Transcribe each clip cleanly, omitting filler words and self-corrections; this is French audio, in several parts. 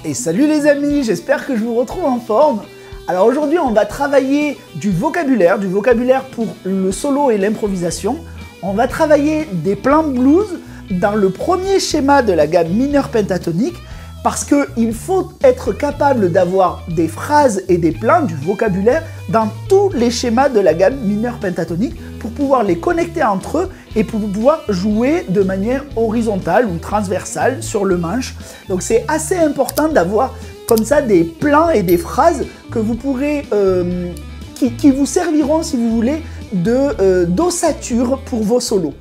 Et salut les amis, j'espère que je vous retrouve en forme. Alors aujourd'hui on va travailler du vocabulaire pour le solo et l'improvisation. On va travailler des plans blues dans le premier schéma de la gamme mineure pentatonique parce qu'il faut être capable d'avoir des phrases et des plans du vocabulaire dans tous les schémas de la gamme mineure pentatonique pour pouvoir les connecter entre eux et pour pouvoir jouer de manière horizontale ou transversale sur le manche. Donc c'est assez important d'avoir comme ça des plans et des phrases que vous pourrez, qui vous serviront si vous voulez d'ossature pour vos solos.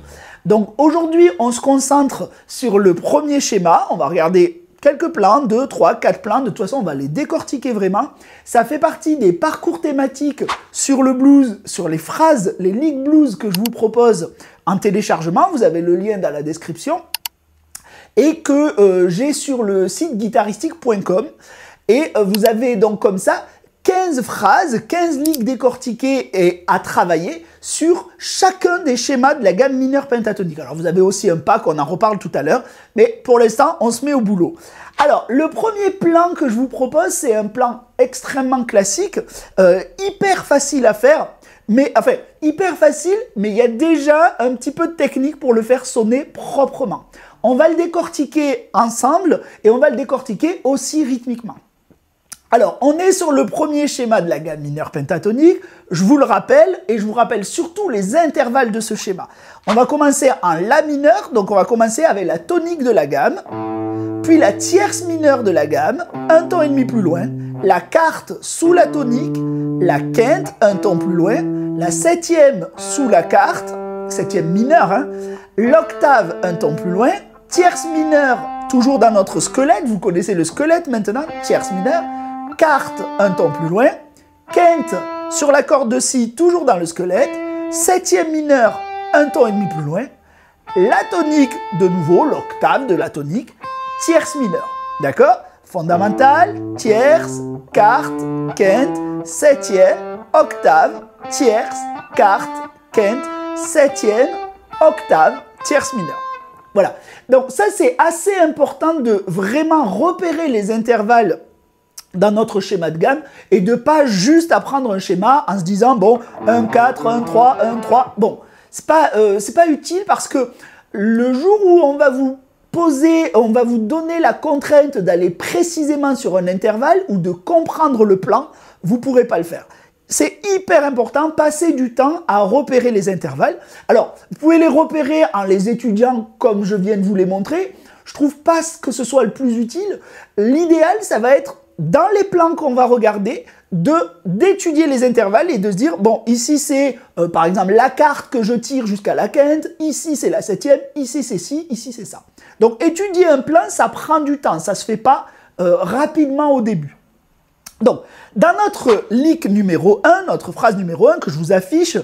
Donc aujourd'hui on se concentre sur le premier schéma, on va regarder quelques plans, 2, 3, 4 plans, de toute façon on va les décortiquer vraiment. Ça fait partie des parcours thématiques sur le blues, sur les phrases, les league blues que je vous propose en téléchargement, vous avez le lien dans la description, et que j'ai sur le site guitaristique.com, et vous avez donc comme ça 15 phrases, 15 ligues décortiquées et à travailler sur chacun des schémas de la gamme mineure pentatonique. Alors vous avez aussi un pack, on en reparle tout à l'heure, mais pour l'instant on se met au boulot. Alors le premier plan que je vous propose, c'est un plan extrêmement classique, hyper facile à faire, mais enfin hyper facile, mais il y a déjà un petit peu de technique pour le faire sonner proprement. On va le décortiquer ensemble et on va le décortiquer aussi rythmiquement. Alors, on est sur le premier schéma de la gamme mineure pentatonique, je vous le rappelle, et je vous rappelle surtout les intervalles de ce schéma. On va commencer en La mineur, donc on va commencer avec la tonique de la gamme, puis la tierce mineure de la gamme, un ton et demi plus loin, la quarte sous la tonique, la quinte, un ton plus loin, la septième sous la quarte, septième mineure, hein, l'octave, un ton plus loin, tierce mineure, toujours dans notre squelette, vous connaissez le squelette maintenant, tierce mineure, quarte, un ton plus loin, quinte sur la corde de si, toujours dans le squelette, septième mineur, un ton et demi plus loin, la tonique, de nouveau, l'octave de la tonique, tierce mineure, d'accord? Fondamentale, tierce, quarte, quinte, septième, octave, tierce, quarte, quinte, septième, octave, tierce mineure. Voilà, donc ça c'est assez important de vraiment repérer les intervalles dans notre schéma de gamme et de pas juste apprendre un schéma en se disant bon 1 4 1 3 1 3. Bon, c'est pas utile parce que le jour où on va vous poser, on va vous donner la contrainte d'aller précisément sur un intervalle ou de comprendre le plan, vous pourrez pas le faire. C'est hyper important, passer du temps à repérer les intervalles. Alors, vous pouvez les repérer en les étudiant comme je viens de vous les montrer. Je trouve pas que ce soit le plus utile. L'idéal, ça va être dans les plans qu'on va regarder, d'étudier les intervalles et de se dire, bon, ici c'est par exemple la quarte que je tire jusqu'à la quinte, ici c'est la septième, ici c'est ci, ici c'est ça. Donc étudier un plan, ça prend du temps, ça se fait pas rapidement au début. Donc, dans notre lick numéro 1, notre phrase numéro 1 que je vous affiche,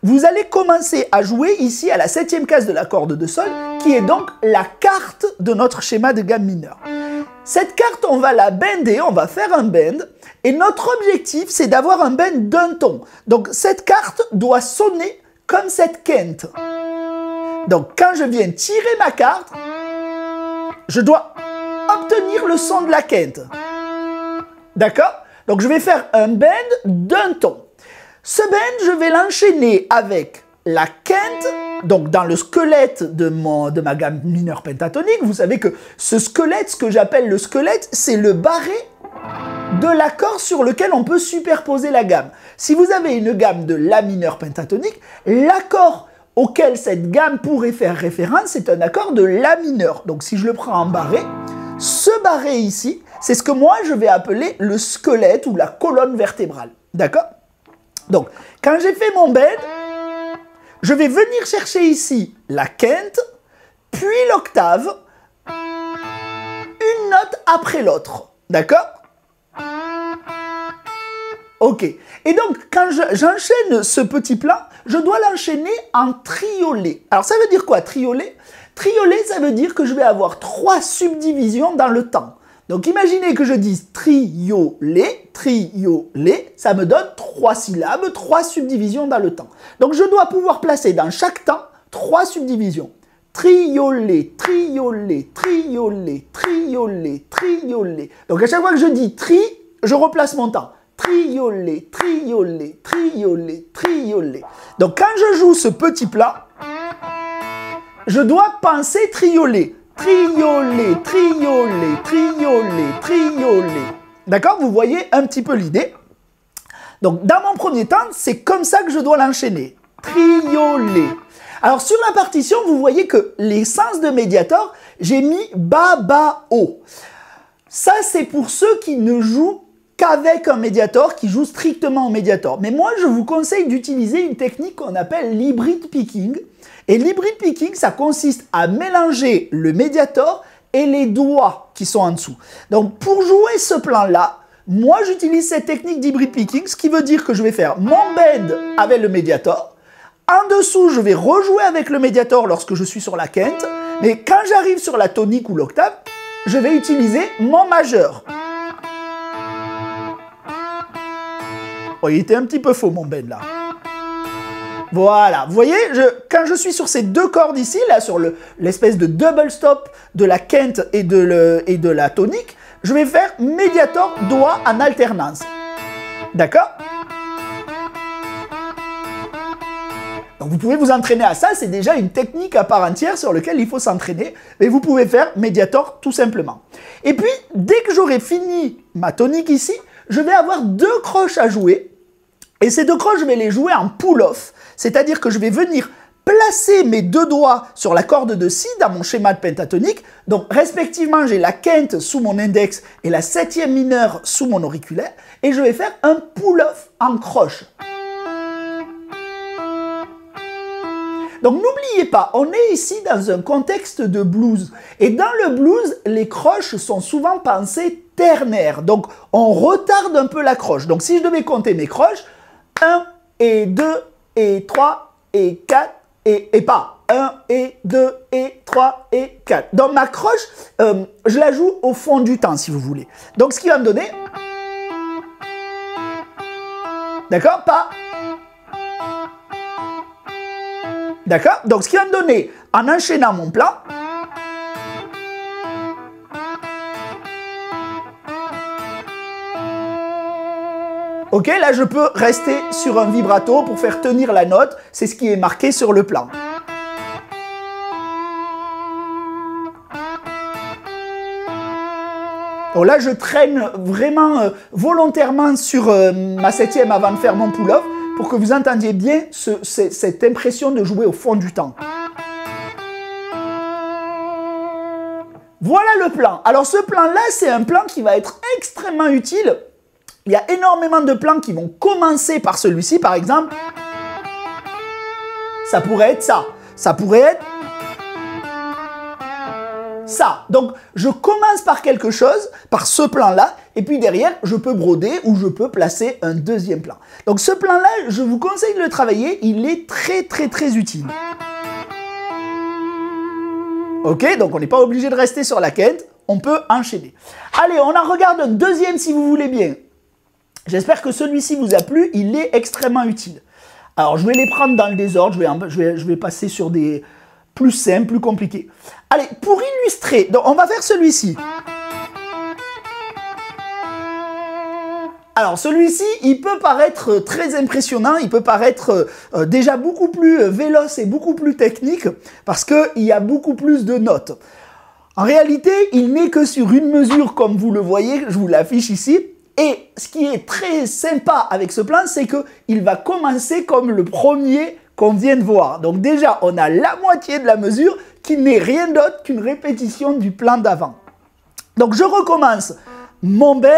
vous allez commencer à jouer ici à la septième case de la corde de sol, qui est donc la quarte de notre schéma de gamme mineure. Cette carte, on va la bender, on va faire un bend, et notre objectif, c'est d'avoir un bend d'un ton. Donc, cette carte doit sonner comme cette quinte. Donc, quand je viens tirer ma carte, je dois obtenir le son de la quinte. D'accord? Donc, je vais faire un bend d'un ton. Ce bend, je vais l'enchaîner avec la quinte, donc dans le squelette de ma gamme mineure pentatonique. Vous savez que ce squelette, ce que j'appelle le squelette, c'est le barré de l'accord sur lequel on peut superposer la gamme. Si vous avez une gamme de La mineur pentatonique, l'accord auquel cette gamme pourrait faire référence, c'est un accord de La mineur. Donc si je le prends en barré, ce barré ici, c'est ce que moi je vais appeler le squelette ou la colonne vertébrale. D'accord? Donc, quand j'ai fait mon bend, je vais venir chercher ici la quinte, puis l'octave, une note après l'autre. D'accord? Ok. Et donc, quand j'enchaîne ce petit plan, je dois l'enchaîner en triolet. Alors, ça veut dire quoi, triolet? Triolet, ça veut dire que je vais avoir 3 subdivisions dans le temps. Donc, imaginez que je dise triolet, triolet, ça me donne 3 syllabes, 3 subdivisions dans le temps. Donc, je dois pouvoir placer dans chaque temps 3 subdivisions. trioler, trioler, trioler, trioler, trioler. Donc à chaque fois que je dis tri, je replace mon temps. Trioler, trioler, trioler, trioler. Donc quand je joue ce petit plat, je dois penser trioler. Trioler, trioler, trioler, trioler. D'accord? Vous voyez un petit peu l'idée. Donc dans mon premier temps, c'est comme ça que je dois l'enchaîner. Trioler. Alors sur la partition, vous voyez que les sens de médiator, j'ai mis bas, bas, haut. Ça, c'est pour ceux qui ne jouent qu'avec un médiator, qui jouent strictement au médiator. Mais moi, je vous conseille d'utiliser une technique qu'on appelle l'hybrid picking. Et l'hybrid picking, ça consiste à mélanger le médiator et les doigts qui sont en dessous. Donc pour jouer ce plan-là, moi, j'utilise cette technique d'hybrid picking, ce qui veut dire que je vais faire mon bend avec le médiator. En dessous, je vais rejouer avec le médiator lorsque je suis sur la quinte. Mais quand j'arrive sur la tonique ou l'octave, je vais utiliser mon majeur. Oh, il était un petit peu faux, mon bend, là. Voilà, vous voyez, quand je suis sur ces deux cordes ici, là, sur l'espèce de double stop de la quinte et de la tonique, je vais faire médiator, doigt en alternance. D'accord? Donc vous pouvez vous entraîner à ça, c'est déjà une technique à part entière sur laquelle il faut s'entraîner, mais vous pouvez faire médiator tout simplement. Et puis, dès que j'aurai fini ma tonique ici, je vais avoir deux croches à jouer, et ces deux croches, je vais les jouer en pull-off, c'est-à-dire que je vais venir placer mes deux doigts sur la corde de Si dans mon schéma de pentatonique. Donc, respectivement, j'ai la quinte sous mon index et la septième mineure sous mon auriculaire. Et je vais faire un pull-off en croche. Donc, n'oubliez pas, on est ici dans un contexte de blues. Et dans le blues, les croches sont souvent pensées ternaires. Donc, on retarde un peu la croche. Donc, si je devais compter mes croches, 1 et 2 et 3 et 4 et pas 1 et 2 et 3 et 4. Donc ma croche, je la joue au fond du temps si vous voulez. Donc ce qui va me donner... D'accord? Pas... D'accord? Donc ce qui va me donner, en enchaînant mon plan... Ok, là je peux rester sur un vibrato pour faire tenir la note, c'est ce qui est marqué sur le plan. Donc là je traîne vraiment volontairement sur ma septième avant de faire mon pull-off pour que vous entendiez bien cette impression de jouer au fond du temps. Voilà le plan. Alors ce plan-là, c'est un plan qui va être extrêmement utile. Il y a énormément de plans qui vont commencer par celui-ci, par exemple. Ça pourrait être ça. Ça pourrait être ça. Donc, je commence par quelque chose, par ce plan-là, et puis derrière, je peux broder ou je peux placer un deuxième plan. Donc, ce plan-là, je vous conseille de le travailler. Il est très, très, très utile. Ok, donc on n'est pas obligé de rester sur la quinte. On peut enchaîner. Allez, on en regarde un deuxième si vous voulez bien. J'espère que celui-ci vous a plu, il est extrêmement utile. Alors, je vais les prendre dans le désordre, je vais passer sur des plus simples, plus compliqués. Allez, pour illustrer, donc on va faire celui-ci. Alors, celui-ci, il peut paraître très impressionnant, il peut paraître déjà beaucoup plus véloce et beaucoup plus technique, parce qu'il y a beaucoup plus de notes. En réalité, il n'est que sur une mesure, comme vous le voyez, je vous l'affiche ici. Et ce qui est très sympa avec ce plan, c'est qu'il va commencer comme le premier qu'on vient de voir. Donc déjà, on a la moitié de la mesure qui n'est rien d'autre qu'une répétition du plan d'avant. Donc je recommence mon bend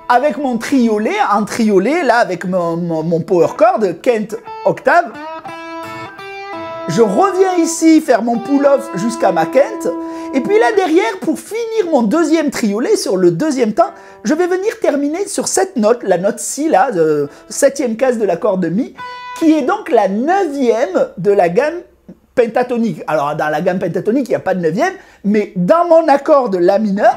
avec mon triolet, en triolet, là avec mon power chord, quinte, octave. Je reviens ici faire mon pull-off jusqu'à ma quinte. Et puis là derrière, pour finir mon deuxième triolet sur le deuxième temps, je vais venir terminer sur cette note, la note Si, là, septième case de la corde de Mi, qui est donc la neuvième de la gamme pentatonique. Alors dans la gamme pentatonique, il n'y a pas de neuvième, mais dans mon accord de La mineur,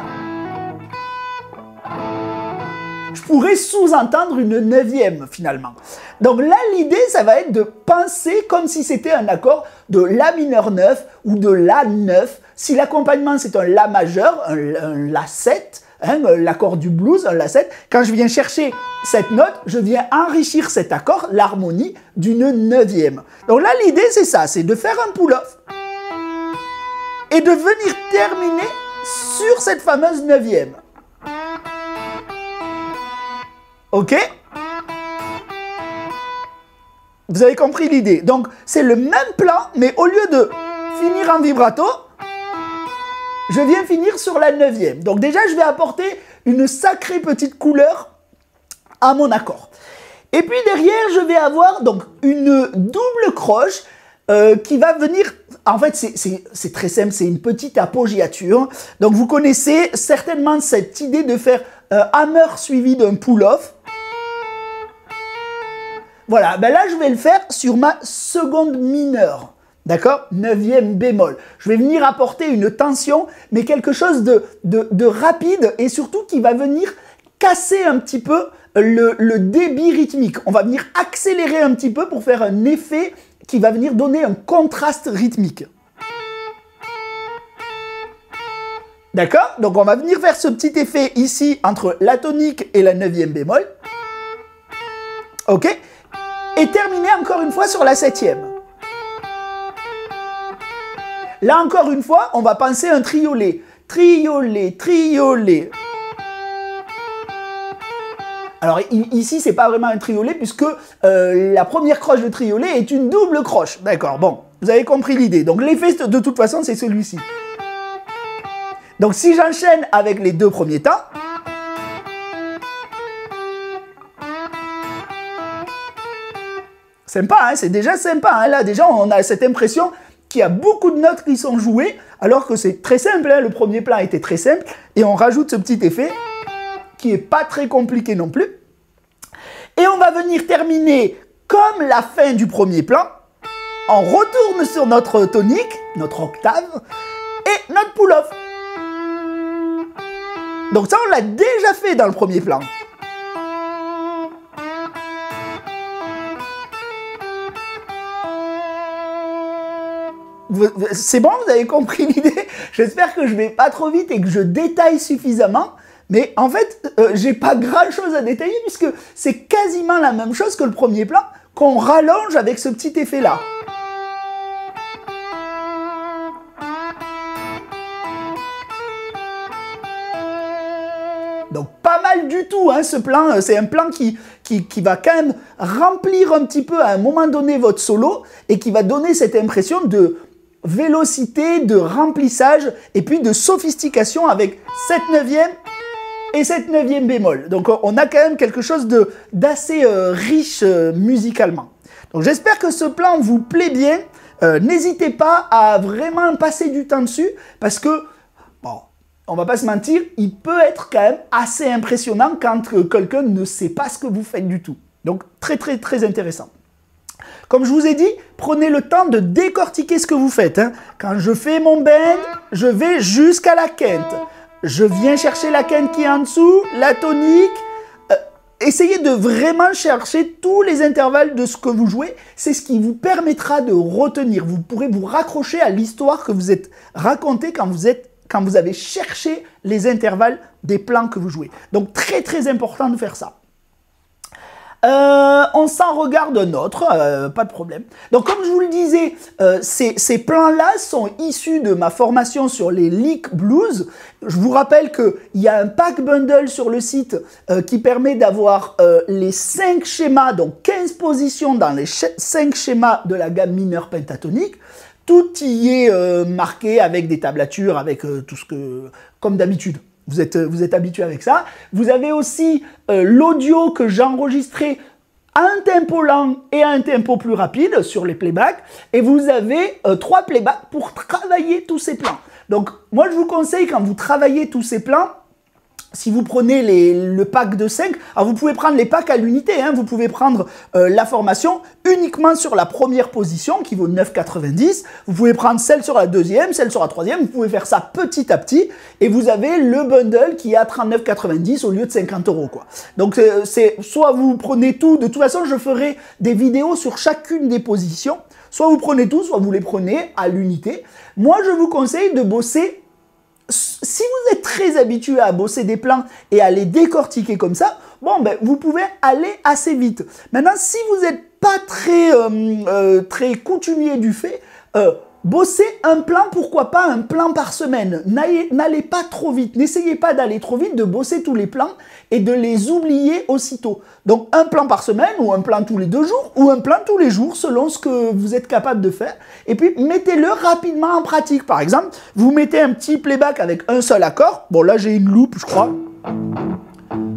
je pourrait sous-entendre une neuvième finalement. Donc là, l'idée, ça va être de penser comme si c'était un accord de La mineur 9 ou de La 9. Si l'accompagnement, c'est un La majeur, un La 7, hein, l'accord du blues, un La 7, quand je viens chercher cette note, je viens enrichir cet accord, l'harmonie, d'une neuvième. Donc là, l'idée, c'est ça, c'est de faire un pull-off et de venir terminer sur cette fameuse neuvième. Ok? Vous avez compris l'idée. Donc, c'est le même plan, mais au lieu de finir en vibrato, je viens finir sur la neuvième. Donc déjà, je vais apporter une sacrée petite couleur à mon accord. Et puis derrière, je vais avoir donc une double croche qui va venir... En fait, c'est très simple, c'est une petite appoggiature. Donc vous connaissez certainement cette idée de faire un hammer suivi d'un pull-off. Voilà, ben là, je vais le faire sur ma seconde mineure. D'accord? Neuvième bémol. Je vais venir apporter une tension, mais quelque chose de rapide et surtout qui va venir casser un petit peu le débit rythmique. On va venir accélérer un petit peu pour faire un effet qui va venir donner un contraste rythmique. D'accord? Donc on va venir faire ce petit effet ici entre la tonique et la neuvième bémol. Ok? Et terminer encore une fois sur la septième. Là encore une fois, on va penser un triolet. Triolet, triolet. Alors ici, c'est pas vraiment un triolet puisque la première croche de triolet est une double croche. D'accord, bon, vous avez compris l'idée. Donc l'effet de toute façon, c'est celui-ci. Donc si j'enchaîne avec les deux premiers temps, sympa, hein, c'est déjà sympa. Hein, là, déjà, on a cette impression qu'il y a beaucoup de notes qui sont jouées, alors que c'est très simple. Hein, le premier plan était très simple, et on rajoute ce petit effet qui n'est pas très compliqué non plus. Et on va venir terminer comme la fin du premier plan. On retourne sur notre tonique, notre octave, et notre pull-off. Donc ça, on l'a déjà fait dans le premier plan. C'est bon, vous avez compris l'idée? J'espère que je vais pas trop vite et que je détaille suffisamment. Mais en fait, j'ai pas grand chose à détailler puisque c'est quasiment la même chose que le premier plan qu'on rallonge avec ce petit effet-là. Donc pas mal du tout, hein, ce plan. C'est un plan qui va quand même remplir un petit peu à un moment donné votre solo et qui va donner cette impression de vélocité, de remplissage et puis de sophistication avec cette neuvième et cette neuvième bémol. Donc on a quand même quelque chose d'assez riche musicalement. Donc j'espère que ce plan vous plaît bien. N'hésitez pas à vraiment passer du temps dessus parce que, bon, on va pas se mentir, il peut être quand même assez impressionnant quand quelqu'un ne sait pas ce que vous faites du tout. Donc très très très intéressant. Comme je vous ai dit, prenez le temps de décortiquer ce que vous faites. Hein. Quand je fais mon bend, je vais jusqu'à la quinte. Je viens chercher la quinte qui est en dessous, la tonique. Essayez de vraiment chercher tous les intervalles de ce que vous jouez. C'est ce qui vous permettra de retenir. Vous pourrez vous raccrocher à l'histoire que vous êtes racontée quand vous avez cherché les intervalles des plans que vous jouez. Donc très très important de faire ça. On s'en regarde un autre, pas de problème. Donc comme je vous le disais, ces plans-là sont issus de ma formation sur les lick blues. Je vous rappelle qu'il y a un pack bundle sur le site qui permet d'avoir les 5 schémas, donc 15 positions dans les 5 schémas de la gamme mineure pentatonique. Tout y est marqué avec des tablatures, avec tout ce que... comme d'habitude. Vous êtes habitué avec ça. Vous avez aussi l'audio que j'ai enregistré à un tempo lent et à un tempo plus rapide sur les playbacks. Et vous avez 3 playbacks pour travailler tous ces plans. Donc, moi, je vous conseille, quand vous travaillez tous ces plans, si vous prenez le pack de 5, alors vous pouvez prendre les packs à l'unité, hein, vous pouvez prendre la formation uniquement sur la première position qui vaut 9,90, vous pouvez prendre celle sur la deuxième, celle sur la troisième, vous pouvez faire ça petit à petit et vous avez le bundle qui est à 39,90 au lieu de 50 €, quoi. Donc c'est soit vous prenez tout, de toute façon je ferai des vidéos sur chacune des positions, soit vous prenez tout, soit vous les prenez à l'unité. Moi je vous conseille de bosser. Si vous êtes très habitué à bosser des plans et à les décortiquer comme ça, bon, ben, vous pouvez aller assez vite. Maintenant, si vous n'êtes pas très coutumier du fait, bossez un plan, pourquoi pas un plan par semaine. N'allez pas trop vite, n'essayez pas d'aller trop vite, de bosser tous les plans et de les oublier aussitôt. Donc un plan par semaine ou un plan tous les 2 jours ou un plan tous les jours selon ce que vous êtes capable de faire. Et puis mettez-le rapidement en pratique. Par exemple, vous mettez un petit playback avec un seul accord. Bon là j'ai une loupe je crois.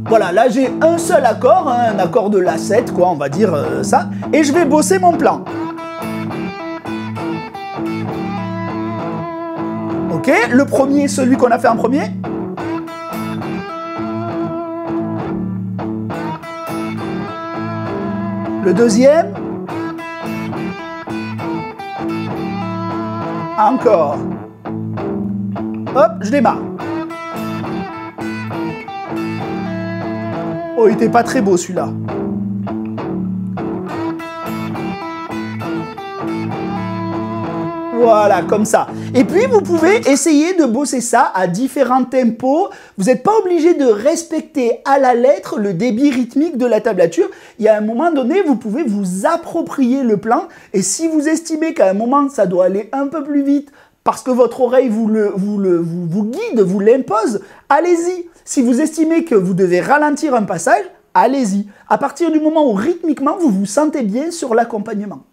Voilà, là j'ai un seul accord, hein, un accord de La7 quoi, on va dire ça. Et je vais bosser mon plan. Ok, le premier, celui qu'on a fait en premier. Le deuxième. Encore. Hop, je démarre. Oh, il était pas très beau celui-là. Voilà, comme ça. Et puis, vous pouvez essayer de bosser ça à différents tempos. Vous n'êtes pas obligé de respecter à la lettre le débit rythmique de la tablature. Il y a un moment donné, vous pouvez vous approprier le plan. Et si vous estimez qu'à un moment, ça doit aller un peu plus vite parce que votre oreille vous guide, vous l'impose, allez-y. Si vous estimez que vous devez ralentir un passage, allez-y. À partir du moment où rythmiquement, vous vous sentez bien sur l'accompagnement.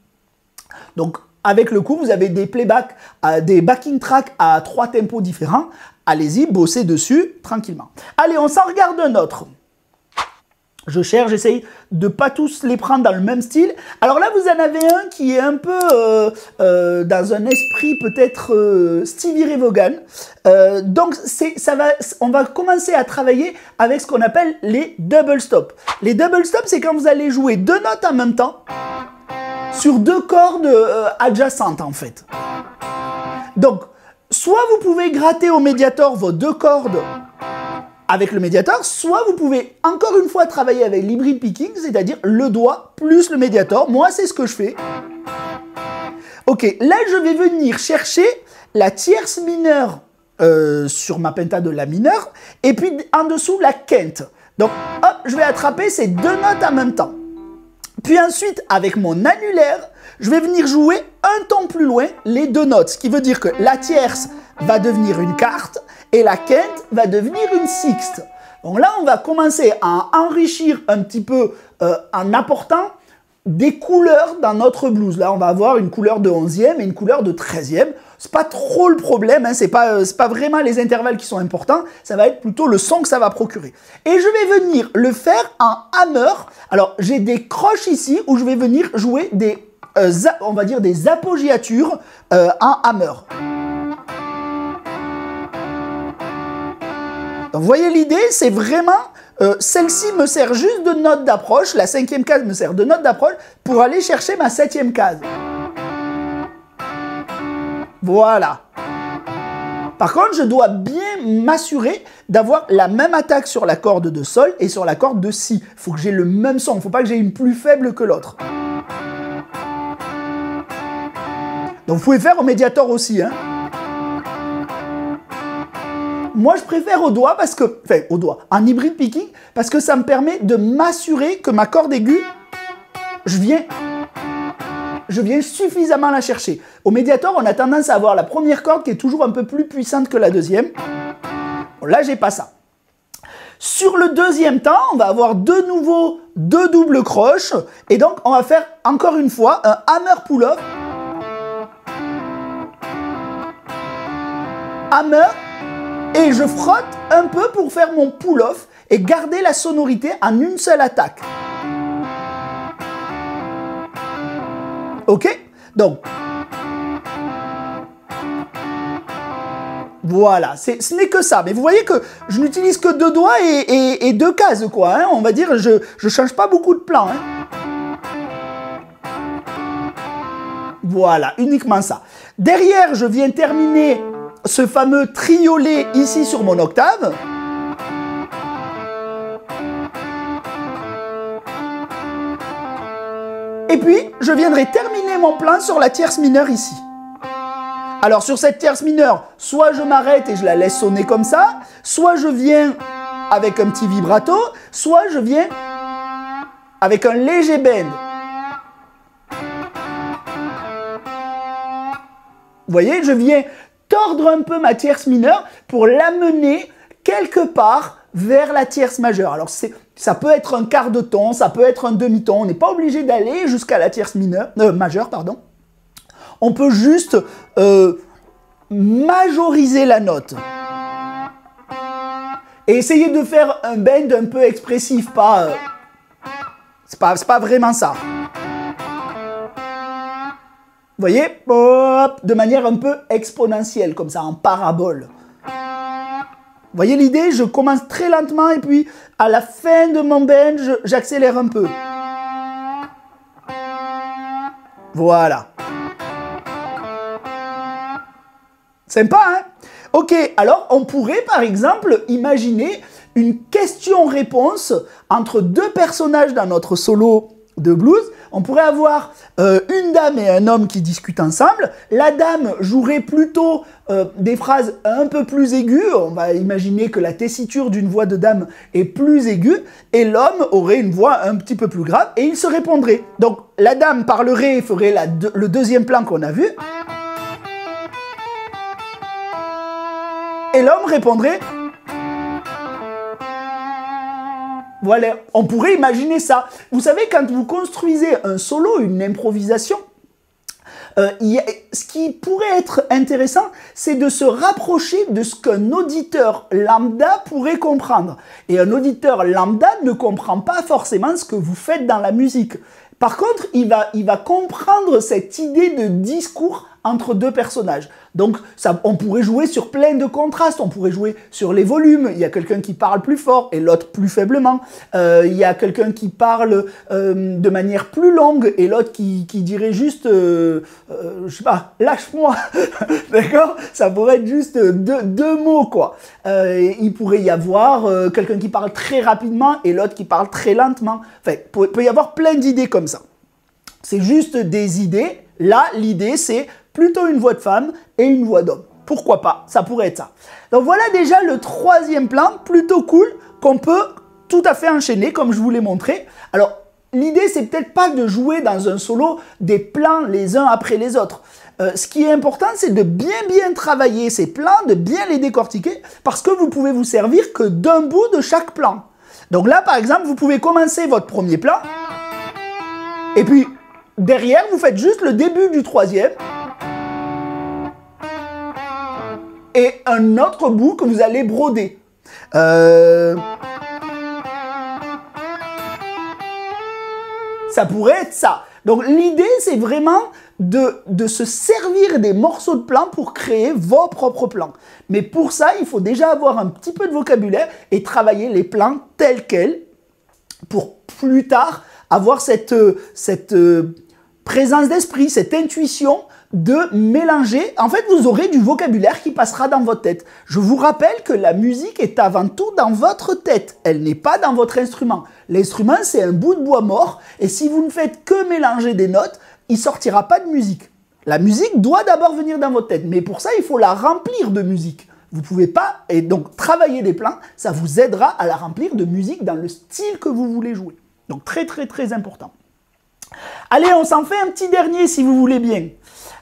Donc, avec le coup, vous avez des playbacks, des backing tracks à 3 tempos différents. Allez-y, bossez dessus tranquillement. Allez, on s'en regarde un autre. Je cherche, j'essaye de pas tous les prendre dans le même style. Alors là, vous en avez un qui est un peu dans un esprit peut-être Stevie Ray Vaughan. Donc, on va commencer à travailler avec ce qu'on appelle les double stops. Les double stops, c'est quand vous allez jouer 2 notes en même temps sur 2 cordes adjacentes en fait. Donc, soit vous pouvez gratter au médiator vos 2 cordes avec le médiator, soit vous pouvez encore une fois travailler avec l'hybrid picking, c'est-à-dire le doigt plus le médiator. Moi, c'est ce que je fais. Ok, là, je vais venir chercher la tierce mineure sur ma penta de la mineure, et puis en dessous, la quinte. Donc, hop, je vais attraper ces 2 notes en même temps. Puis ensuite, avec mon annulaire, je vais venir jouer un ton plus loin les 2 notes. Ce qui veut dire que la tierce va devenir une quarte et la quinte va devenir une sixte. Donc là, on va commencer à enrichir un petit peu en apportant des couleurs dans notre blues. Là, on va avoir une couleur de 11e et une couleur de 13e. C'est pas trop le problème, hein, c'est pas vraiment les intervalles qui sont importants, ça va être plutôt le son que ça va procurer. Et je vais venir le faire en hammer. Alors, j'ai des croches ici où je vais venir jouer des, on va dire des appoggiatures en hammer. Donc, vous voyez l'idée, c'est vraiment... celle-ci me sert juste de note d'approche, la 5e case me sert de note d'approche pour aller chercher ma 7e case. Voilà. Par contre, je dois bien m'assurer d'avoir la même attaque sur la corde de sol et sur la corde de si. Il faut que j'ai le même son, il ne faut pas que j'ai une plus faible que l'autre. Donc vous pouvez faire au médiator aussi, hein. Moi, je préfère au doigt parce que, enfin, au doigt, en hybrid picking, parce que ça me permet de m'assurer que ma corde aiguë, je viens suffisamment la chercher. Au médiator, on a tendance à avoir la première corde qui est toujours un peu plus puissante que la deuxième. Bon, là, j'ai pas ça. Sur le deuxième temps, on va avoir de nouveau 2 doubles croches. Et donc, on va faire encore une fois un hammer pull-off. Hammer. Et je frotte un peu pour faire mon pull-off et garder la sonorité en une seule attaque. Ok? Donc, Voilà, ce n'est que ça. Mais vous voyez que je n'utilise que 2 doigts et 2 cases, quoi. Hein. On va dire, je change pas beaucoup de plan. Hein. Voilà, uniquement ça. Derrière, je viens terminer ce fameux triolet ici sur mon octave. Et puis, je viendrai terminer mon plan sur la tierce mineure ici. Alors, sur cette tierce mineure, soit je m'arrête et je la laisse sonner comme ça, soit je viens avec un petit vibrato, soit je viens avec un léger bend. Vous voyez, je viens tordre un peu ma tierce mineure pour l'amener quelque part vers la tierce majeure. Alors, ça peut être un quart de ton, ça peut être un demi-ton. On n'est pas obligé d'aller jusqu'à la tierce majeure, pardon. On peut juste majoriser la note. Et essayer de faire un bend un peu expressif, pas... c'est pas vraiment ça. Vous voyez, hop, de manière un peu exponentielle, comme ça, en parabole. Vous voyez l'idée? Je commence très lentement et puis à la fin de mon bend, j'accélère un peu. Voilà. Sympa, hein? Ok, alors on pourrait par exemple imaginer une question-réponse entre 2 personnages dans notre solo de blues. On pourrait avoir une dame et un homme qui discutent ensemble. La dame jouerait plutôt des phrases un peu plus aiguës. On va imaginer que la tessiture d'une voix de dame est plus aiguë. Et l'homme aurait une voix un petit peu plus grave et il se répondrait. Donc la dame parlerait et ferait le deuxième plan qu'on a vu. Et l'homme répondrait... Voilà, on pourrait imaginer ça. Vous savez, quand vous construisez un solo, une improvisation, ce qui pourrait être intéressant, c'est de se rapprocher de ce qu'un auditeur lambda pourrait comprendre. Et un auditeur lambda ne comprend pas forcément ce que vous faites dans la musique. Par contre, il va comprendre cette idée de discours entre 2 personnages. Donc, on pourrait jouer sur plein de contrastes. On pourrait jouer sur les volumes. Il y a quelqu'un qui parle plus fort et l'autre plus faiblement. Il y a quelqu'un qui parle de manière plus longue et l'autre qui dirait juste, je sais pas, lâche-moi. D'accord? Ça pourrait être juste deux mots, quoi. Il pourrait y avoir quelqu'un qui parle très rapidement et l'autre qui parle très lentement. Enfin, il peut y avoir plein d'idées comme ça. C'est juste des idées. Là, l'idée, c'est plutôt une voix de femme et une voix d'homme. Pourquoi pas? Ça pourrait être ça. Donc voilà déjà le 3e plan, plutôt cool, qu'on peut tout à fait enchaîner, comme je vous l'ai montré. Alors, l'idée, c'est peut-être pas de jouer dans un solo des plans les uns après les autres. Ce qui est important, c'est de bien travailler ces plans, de bien les décortiquer, parce que vous pouvez vous servir que d'un bout de chaque plan. Donc là, par exemple, vous pouvez commencer votre premier plan, et puis derrière, vous faites juste le début du 3e, et un autre bout que vous allez broder. Ça pourrait être ça. Donc l'idée, c'est vraiment de se servir des morceaux de plans pour créer vos propres plans. Mais pour ça, il faut déjà avoir un petit peu de vocabulaire et travailler les plans tels quels pour plus tard avoir cette présence d'esprit, cette intuition de mélanger. En fait, vous aurez du vocabulaire qui passera dans votre tête. Je vous rappelle que la musique est avant tout dans votre tête. Elle n'est pas dans votre instrument. L'instrument, c'est un bout de bois mort. Et si vous ne faites que mélanger des notes, il ne sortira pas de musique. La musique doit d'abord venir dans votre tête. Mais pour ça, il faut la remplir de musique. Vous ne pouvez pas, et donc travailler des plans, ça vous aidera à la remplir de musique dans le style que vous voulez jouer. Donc très important. Allez, on s'en fait un petit dernier si vous voulez bien.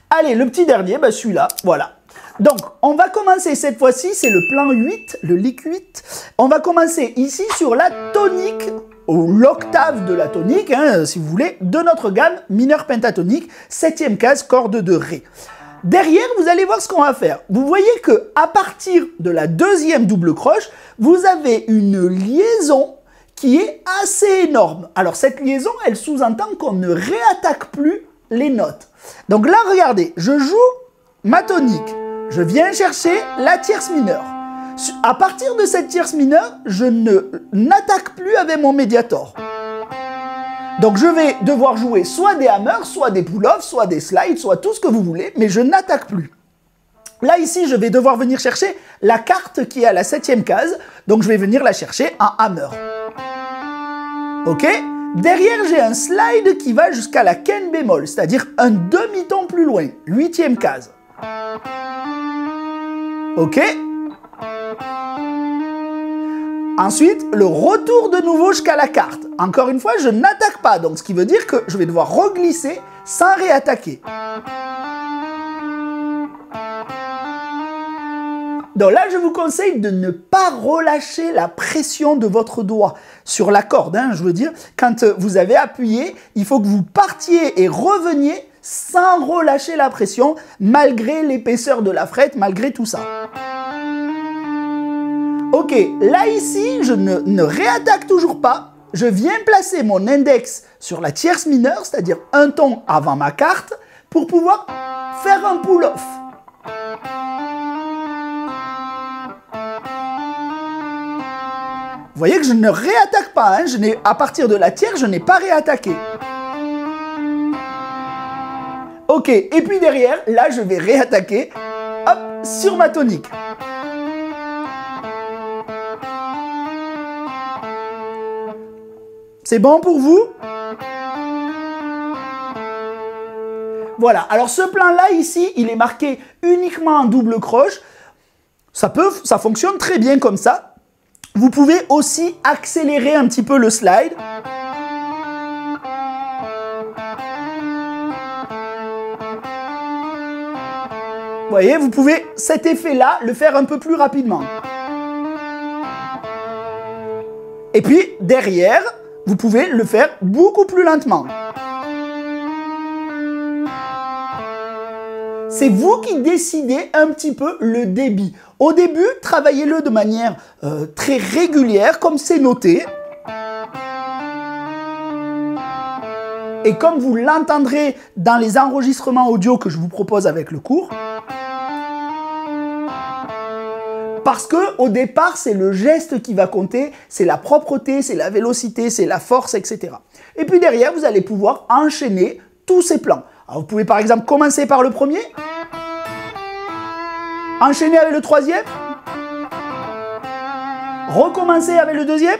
Allez, le petit dernier, ben celui-là, voilà. Donc, on va commencer cette fois-ci, c'est le plan 8, le lick 8. On va commencer ici sur la tonique, ou l'octave de la tonique, hein, si vous voulez, de notre gamme mineur pentatonique, 7e case, corde de Ré. Derrière, vous allez voir ce qu'on va faire. Vous voyez que à partir de la 2e double croche, vous avez une liaison qui est assez énorme. Alors, cette liaison, elle sous-entend qu'on ne réattaque plus les notes. Donc là, regardez, je joue ma tonique, Je viens chercher la tierce mineure. À partir de cette tierce mineure, je n'attaque plus avec mon médiator. Donc je vais devoir jouer soit des hammers, soit des pull-offs, soit des slides, soit tout ce que vous voulez, mais je n'attaque plus. Là, ici, je vais devoir venir chercher la carte qui est à la 7e case, donc je vais venir la chercher en hammer. Ok? Derrière, j'ai un slide qui va jusqu'à la ken bémol, c'est-à-dire un demi-ton plus loin, 8e case. Ok? Ensuite, le retour de nouveau jusqu'à la carte. Encore une fois, je n'attaque pas, donc ce qui veut dire que je vais devoir reglisser sans réattaquer. Donc là, je vous conseille de ne pas relâcher la pression de votre doigt sur la corde. Hein, je veux dire, quand vous avez appuyé, il faut que vous partiez et reveniez sans relâcher la pression, malgré l'épaisseur de la frette, malgré tout ça. Ok, là ici, je ne réattaque toujours pas. Je viens placer mon index sur la tierce mineure, c'est-à-dire un ton avant ma carte, pour pouvoir faire un pull-off. Vous voyez que je ne réattaque pas, hein, à partir de la tierce, je n'ai pas réattaqué. Ok, et puis derrière, là, je vais réattaquer, hop, sur ma tonique. C'est bon pour vous? Voilà, alors ce plan-là, ici, il est marqué uniquement en double croche. Ça fonctionne très bien comme ça. Vous pouvez aussi accélérer un petit peu le slide. Vous voyez, vous pouvez, cet effet-là, le faire un peu plus rapidement. Et puis, derrière, vous pouvez le faire beaucoup plus lentement. C'est vous qui décidez un petit peu le débit. Au début, travaillez-le de manière très régulière, comme c'est noté. Et comme vous l'entendrez dans les enregistrements audio que je vous propose avec le cours. Parce qu'au départ, c'est le geste qui va compter, c'est la propreté, c'est la vélocité, c'est la force, etc. Et puis derrière, vous allez pouvoir enchaîner tous ces plans. Alors, vous pouvez par exemple commencer par le premier, enchaîner avec le troisième, recommencer avec le deuxième,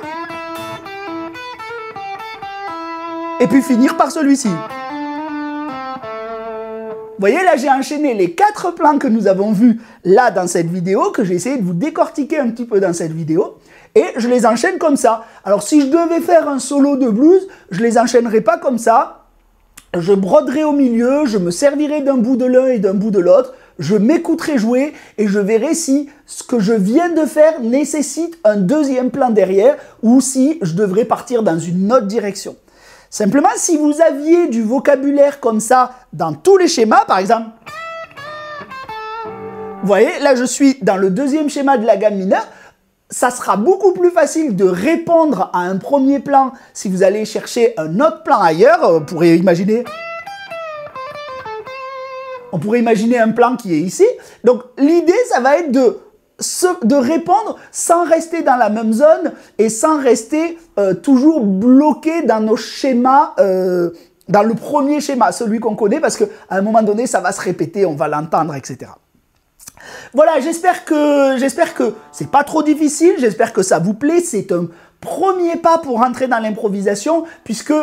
et puis finir par celui-ci. Vous voyez, là, j'ai enchaîné les 4 plans que nous avons vus là dans cette vidéo, que j'ai essayé de vous décortiquer un petit peu dans cette vidéo, et je les enchaîne comme ça. Alors, si je devais faire un solo de blues, je les enchaînerais pas comme ça. Je broderai au milieu, je me servirai d'un bout de l'un et d'un bout de l'autre, je m'écouterai jouer et je verrai si ce que je viens de faire nécessite un deuxième plan derrière ou si je devrais partir dans une autre direction. Simplement, si vous aviez du vocabulaire comme ça dans tous les schémas, par exemple, vous voyez, là je suis dans le deuxième schéma de la gamme mineure, ça sera beaucoup plus facile de répondre à un premier plan si vous allez chercher un autre plan ailleurs. On pourrait imaginer un plan qui est ici. Donc l'idée, ça va être de répondre sans rester dans la même zone et sans rester toujours bloqué dans nos schémas, dans le premier schéma, celui qu'on connaît, parce qu'à un moment donné, ça va se répéter, on va l'entendre, etc. Voilà, j'espère que c'est pas trop difficile, j'espère que ça vous plaît. C'est un premier pas pour rentrer dans l'improvisation, puisque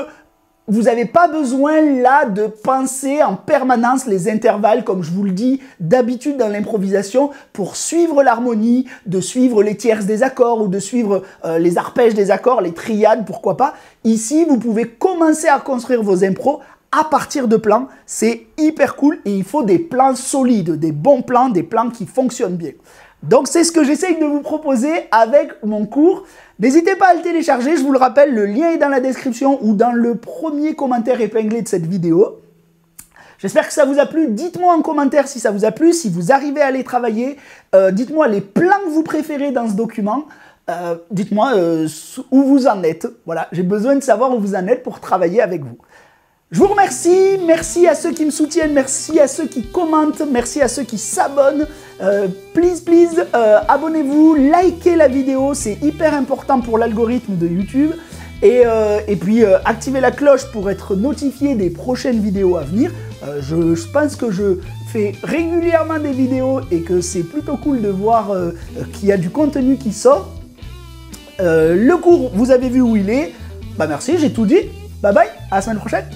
vous n'avez pas besoin là de penser en permanence les intervalles, comme je vous le dis d'habitude dans l'improvisation, pour suivre l'harmonie, de suivre les tierces des accords ou de suivre les arpèges des accords, les triades, pourquoi pas. Ici, vous pouvez commencer à construire vos impros à partir de plans. C'est hyper cool et il faut des plans solides, des bons plans, des plans qui fonctionnent bien. Donc c'est ce que j'essaye de vous proposer avec mon cours. N'hésitez pas à le télécharger, je vous le rappelle, le lien est dans la description ou dans le premier commentaire épinglé de cette vidéo. J'espère que ça vous a plu. Dites-moi en commentaire si ça vous a plu, si vous arrivez à les travailler. Dites-moi les plans que vous préférez dans ce document. Dites-moi où vous en êtes. Voilà, j'ai besoin de savoir où vous en êtes pour travailler avec vous. Je vous remercie, merci à ceux qui me soutiennent, merci à ceux qui commentent, merci à ceux qui s'abonnent. Please, abonnez-vous, likez la vidéo, c'est hyper important pour l'algorithme de YouTube. Et puis activez la cloche pour être notifié des prochaines vidéos à venir. Je pense que je fais régulièrement des vidéos et que c'est plutôt cool de voir qu'il y a du contenu qui sort. Le cours, vous avez vu où il est. Bah merci, j'ai tout dit. Bye bye, à la semaine prochaine.